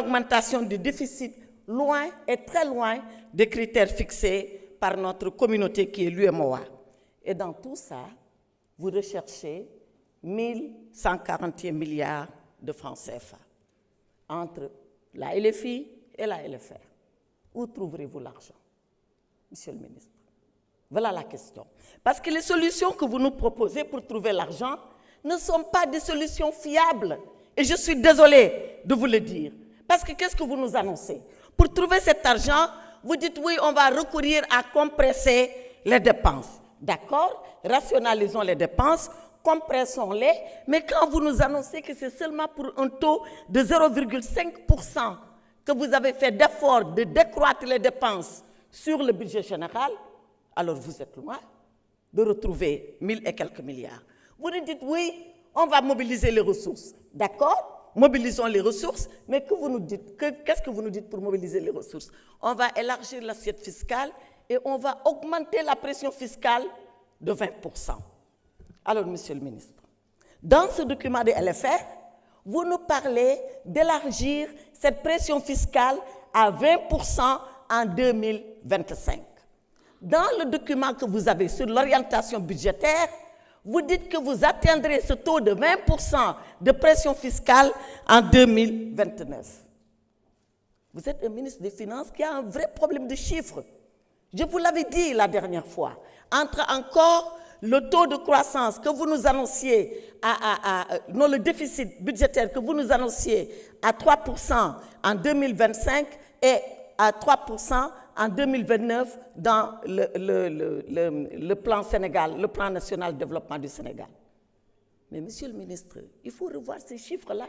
augmentation du déficit loin et très loin des critères fixés par notre communauté qui est l'UEMOA. Et dans tout ça, vous recherchez 1141 milliards de francs CFA entre la LFI et la LFR. Où trouverez-vous l'argent, Monsieur le ministre? Voilà la question. Parce que les solutions que vous nous proposez pour trouver l'argent ne sont pas des solutions fiables. Et je suis désolée de vous le dire. Parce que qu'est-ce que vous nous annoncez? Pour trouver cet argent, vous dites oui, on va recourir à compresser les dépenses. D'accord? Rationalisons les dépenses, compressons-les, mais quand vous nous annoncez que c'est seulement pour un taux de 0,5% que vous avez fait d'effort de décroître les dépenses sur le budget général, alors vous êtes loin de retrouver 1000 et quelques milliards. Vous nous dites oui, on va mobiliser les ressources. D'accord? Mobilisons les ressources, mais que vous nous dites, qu'est-ce que vous nous dites pour mobiliser les ressources? On va élargir l'assiette fiscale et on va augmenter la pression fiscale de 20%. Alors, Monsieur le ministre, dans ce document de LFR, vous nous parlez d'élargir cette pression fiscale à 20% en 2025. Dans le document que vous avez sur l'orientation budgétaire, vous dites que vous atteindrez ce taux de 20% de pression fiscale en 2029. Vous êtes un ministre des Finances qui a un vrai problème de chiffres. Je vous l'avais dit la dernière fois. Entre encore le taux de croissance que vous nous annonciez, non, le déficit budgétaire que vous nous annonciez à 3% en 2025 et à 3% en 2029 dans le plan Sénégal, le plan national de développement du Sénégal. Mais Monsieur le ministre, il faut revoir ces chiffres-là.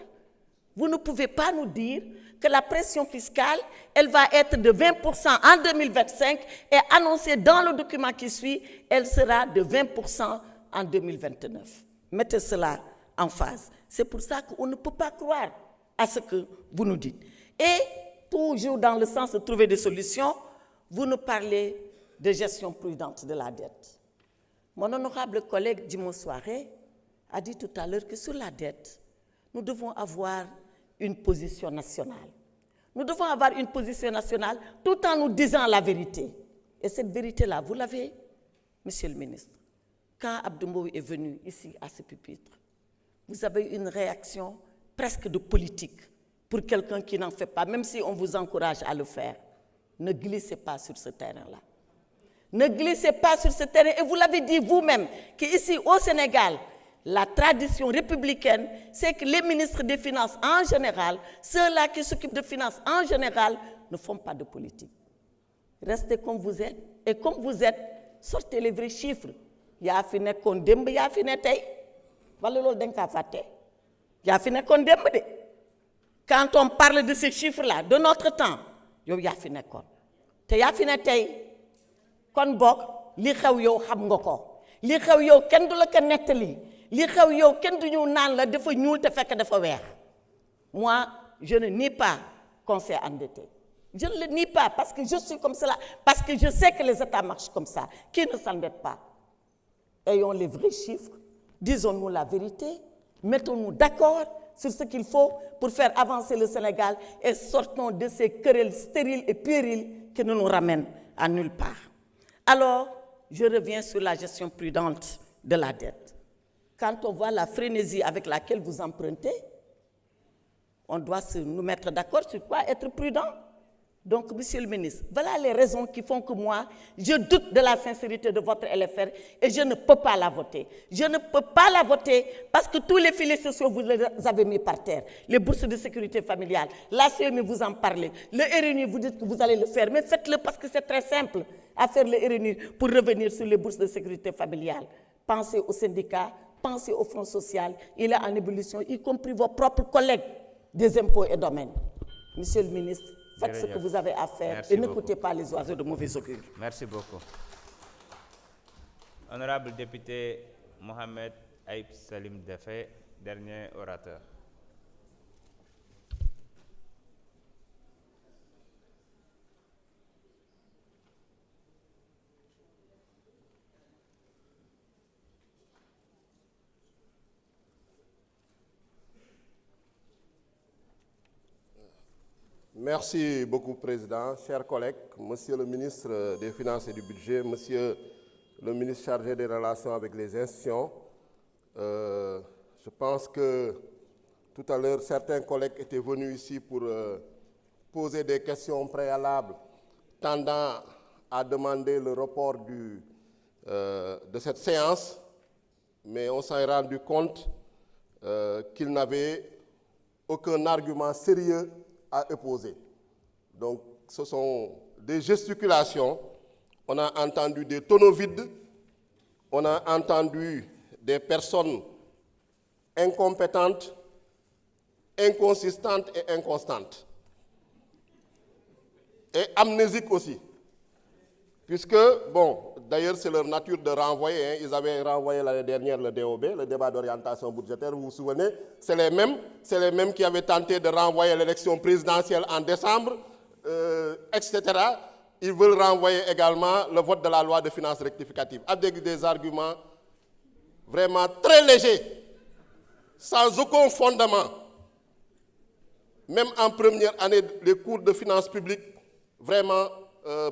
Vous ne pouvez pas nous dire que la pression fiscale, elle va être de 20% en 2025 et annoncée dans le document qui suit, elle sera de 20% en 2029. Mettez cela en phase. C'est pour ça qu'on ne peut pas croire à ce que vous nous dites. Et toujours dans le sens de trouver des solutions, vous nous parlez de gestion prudente de la dette. Mon honorable collègue Djimo Souaré a dit tout à l'heure que sur la dette, nous devons avoir une position nationale. Nous devons avoir une position nationale tout en nous disant la vérité. Et cette vérité-là, vous l'avez, Monsieur le ministre. Quand Abdou Mbow est venu ici à ce pupitre, vous avez eu une réaction presque de politique pour quelqu'un qui n'en fait pas, même si on vous encourage à le faire. Ne glissez pas sur ce terrain-là. Ne glissez pas sur ce terrain. Et vous l'avez dit vous-même, qu'ici au Sénégal, la tradition républicaine, c'est que les ministres des Finances en général, ceux-là qui s'occupent de finances en général, ne font pas de politique. Restez comme vous êtes. Et comme vous êtes, sortez les vrais chiffres. Ya fi nekkoon démb, ya fi ne tey. Wala loolu dañ ka fàtte. Ya fi nekkoon démb de. Quand on parle de ces chiffres-là, de notre temps, yow ya fi nekkoon. Te ya fi ne tey. Kon bok, li xew yow xam nga ko. Li xew yow kenn du la ko nettali. Li xew yow kenn du ñu naan la dafa ñuul te fekk dafa weex. Moi, je ne nie pas qu'on s'est endetté. Je ne le nie pas parce que je suis comme cela, parce que je sais que les États marchent comme ça. Qui ne s'endette pas? Ayons les vrais chiffres, disons-nous la vérité, mettons-nous d'accord sur ce qu'il faut pour faire avancer le Sénégal et sortons de ces querelles stériles et puériles qui ne nous ramènent à nulle part. Alors, je reviens sur la gestion prudente de la dette. Quand on voit la frénésie avec laquelle vous empruntez, on doit nous mettre d'accord sur quoi être prudent. Donc, Monsieur le ministre, voilà les raisons qui font que moi, je doute de la sincérité de votre LFR et je ne peux pas la voter. Je ne peux pas la voter parce que tous les filets sociaux, vous les avez mis par terre. Les bourses de sécurité familiale, la CMU, vous en parlez. Le RNU, vous dites que vous allez le faire, mais faites-le parce que c'est très simple à faire le RNU pour revenir sur les bourses de sécurité familiale. Pensez aux syndicats, pensez au Front social, il est en ébullition, y compris vos propres collègues des impôts et domaines. Monsieur le ministre, faites ce que vous avez à faire. Merci et n'écoutez pas les oiseaux de mauvais augure. Merci beaucoup. Honorable député Mohamed Aïb Salim Defé, dernier orateur. Merci beaucoup, Président. Chers collègues, Monsieur le ministre des Finances et du Budget, Monsieur le ministre chargé des relations avec les institutions, je pense que tout à l'heure, certains collègues étaient venus ici pour poser des questions préalables tendant à demander le report de cette séance, mais on s'est rendu compte qu'ils n'avaient aucun argument sérieux à opposer. Donc, ce sont des gesticulations. On a entendu des tonneaux vides, on a entendu des personnes incompétentes, inconsistantes et inconstantes. Et amnésiques aussi. Puisque, bon, d'ailleurs, c'est leur nature de renvoyer. Hein. Ils avaient renvoyé l'année dernière le DOB, le débat d'orientation budgétaire. Vous vous souvenez, c'est les mêmes qui avaient tenté de renvoyer l'élection présidentielle en décembre, etc. Ils veulent renvoyer également le vote de la loi de finances rectificative avec des arguments vraiment très légers, sans aucun fondement. Même en première année, les cours de finances publiques, vraiment,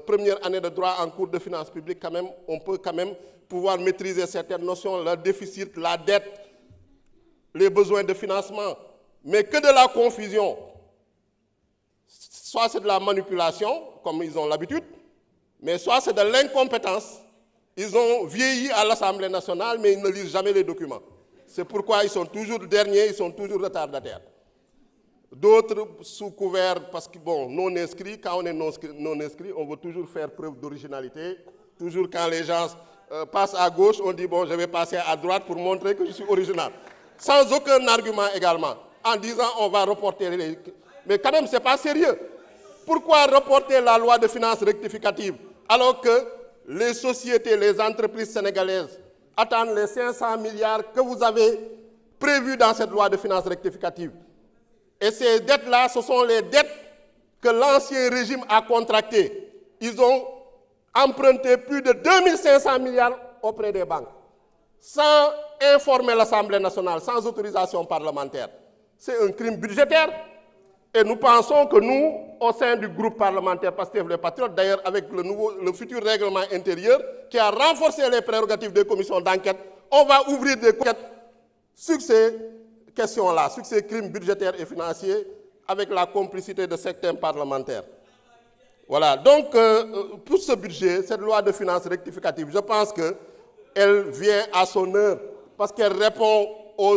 première année de droit en cours de finances publiques, quand même, on peut quand même pouvoir maîtriser certaines notions, le déficit, la dette, les besoins de financement, mais que de la confusion. Soit c'est de la manipulation, comme ils ont l'habitude, mais soit c'est de l'incompétence. Ils ont vieilli à l'Assemblée nationale, mais ils ne lisent jamais les documents. C'est pourquoi ils sont toujours derniers, ils sont toujours retardataires. D'autres sous couvert, parce que bon, non inscrits, quand on est non inscrit, on veut toujours faire preuve d'originalité. Toujours quand les gens passent à gauche, on dit bon, je vais passer à droite pour montrer que je suis original. Sans aucun argument également, en disant on va reporter les... Mais quand même, ce n'est pas sérieux. Pourquoi reporter la loi de finances rectificative alors que les sociétés, les entreprises sénégalaises attendent les 500 milliards que vous avez prévus dans cette loi de finances rectificative? Et ces dettes-là, ce sont les dettes que l'ancien régime a contractées. Ils ont emprunté plus de 2500 milliards auprès des banques, sans informer l'Assemblée nationale, sans autorisation parlementaire. C'est un crime budgétaire. Et nous pensons que nous, au sein du groupe parlementaire Pastef les Patriotes, d'ailleurs avec le futur règlement intérieur, qui a renforcé les prérogatives des commissions d'enquête, on va ouvrir des enquêtes sur ces questions-là, sur ces crimes budgétaires et financiers, avec la complicité de certains parlementaires. Voilà, donc pour ce budget, cette loi de finances rectificative, je pense qu'elle vient à son heure, parce qu'elle répond